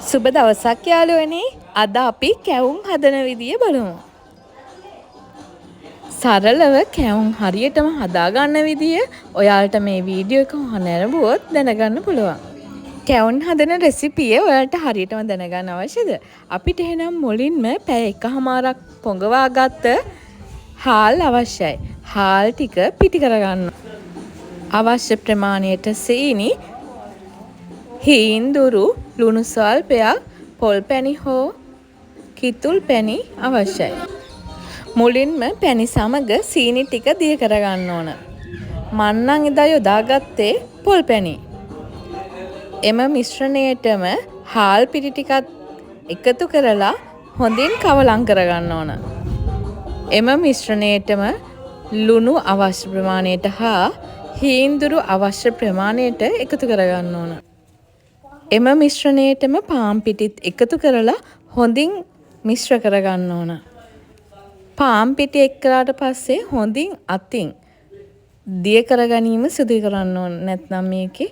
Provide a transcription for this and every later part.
සුබ දවසක් යාළුවනේ. අද අපි කැවුම් හදන විදිය බලමු. සරලව කැවුම් හරියටම හදාගන්න විදිය ඔයාලට මේ වීඩියෝ එක නැරඹුවොත් දැනගන්න පුළුවන්. කැවුම් හදන රෙසිපිය ඔයාලට හරියටම දැනගන්න අවශ්‍යද? අපිට එහෙනම් මුලින්ම පැය එකහමාරක් පොඟවා ගත්ත හාල් අවශ්‍යයි. හාල් ටික පිටි කරගන්න. අවශ්‍ය ප්‍රමාණයට සීනි, හීන්දුරු, ලුණු ස්වල්පයක්, පොල් පැණි හෝ කිතුල් පැණි අවශ්‍යයි. මුලින්ම පැණි සමග සීනි ටික දිය කරගන්න ඕන. මං නම් එදා යොදාගත්තේ පොල් පැණි. එම මිශ්‍රණයටම හාල් පිටි ටිකත් එකතු කරලා හොඳින් කවලම් කරගන්න ඕන. එම මිශ්‍රණයටම ලුණු අවශ්‍ය ප්‍රමාණයට හා හීන්දුරු අවශ්‍ය ප්‍රමාණයට එකතු කරගන්න ඕන. එම මිශ්‍රණයටම පාන් පිටිත් එකතු කරලා හොඳින් මිශ්‍ර කරගන්න ඕන. පාන් පිටි එක් කළාට පස්සේ හොඳින් අතින් දිය කර ගැනීම සිදු කරන්න ඕන. නැත්නම් මේකේ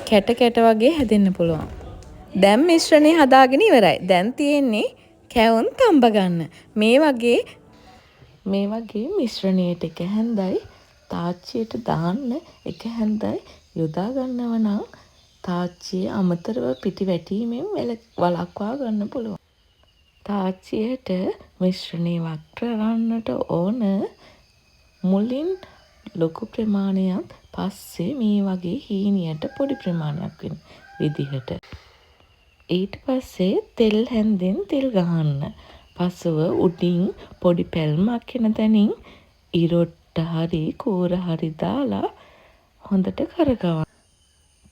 කැට කැට වගේ හැදෙන්න පුළුවන්. දැන් මිශ්‍රණය හදාගෙන ඉවරයි. දැන් තියෙන්නේ කැවුම් තඹ ගන්න. මේ වගේ මිශ්‍රණයට එක හැන්දයි තාච්චියට දාන්න එක හැන්දයි යොදා ගන්නව නම් තාච්චියේ අමතරව පිටි වැටීමෙන් වළක්වා ගන්න පුළුවන්. තාච්චියට මිශ්‍රණය වක් කරන්නට ඕන. මුලින් ලොකු ප්‍රමාණයක් පස්සේ මේ වගේ හීනියට පොඩි ප්‍රමාණයක් වෙන විදිහට. ඊට පස්සේ තෙල් හැන්දෙන් තෙල් ගහන්න. පසුව උඩින් පොඩි පැල්මක් එන තැනින් ඉරොට්ට හරි කූර හරි දාලා හොඳට කරකවන්න.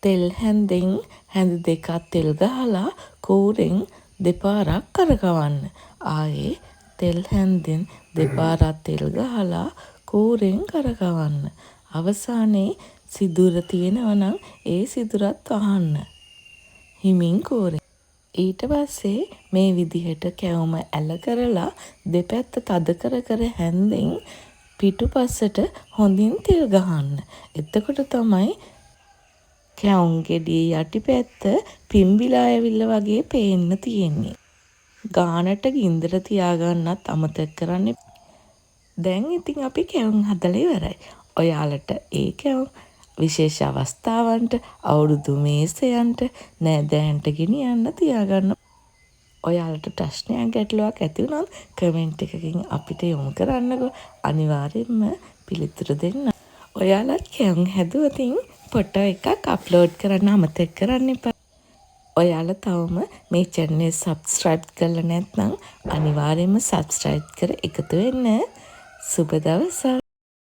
තෙල් හැන්දෙන් හැන්ද දෙකක් තෙල් ගහලා කූරෙන් දෙපාරක් කරකවන්න. ආයේ තෙල් හැන්දෙන් දෙපාරක් තෙල් ගහලා කූරෙන් කරකවන්න. අවසානයේ සිදුර තියෙනවා නම් ඒ සිදුරත් වහන්න. හිමින් කූරෙන්. ඊට පස්සේ මේ විදිහට කැවුම ඇල කරලා දෙපැත්ත තද කර හැන්දෙන් පිටුපස්සට හොඳින් තෙල් ගහන්න. එතකොට තමයි කැවුම් ගෙඩියේ යටිපැත්ත පිම්බිලා ඇවිල්ලා වගේ පේන්න තියෙන්නේ. ගානට ගින්දර තියාගන්නත් අමතක කරන්න එපා. දැන් ඉතින් අපි කැවුම් හදලා ඉවරයි. ඔයාලට ඒ කැවුම් විශේෂ අවස්ථාවන්ට, අවුරුදු මේසයන්ට, නෑදෑයන්ට ගෙනියන්න තියාගන්න. ඔයාලට ප්‍රශ්නයක් ගැටලුවක් ඇති වුණොත් කමෙන්ට් එකකින් අපිට යොමු කරන්නකෝ. අනිවාර්යෙන්ම පිළිතුරු දෙන්න. ඔයාලත් කැවුම් හැදුවොතින් ෆොටෝ එකක් අප්ලෝඩ් කරන්න අමතක කරන්න එපා. ඔයාලා තවම මේ channel subscribe කරලා නැත්නම් අනිවාර්යෙන්ම subscribe කර එකතු වෙන්න. සුබ දවසක්.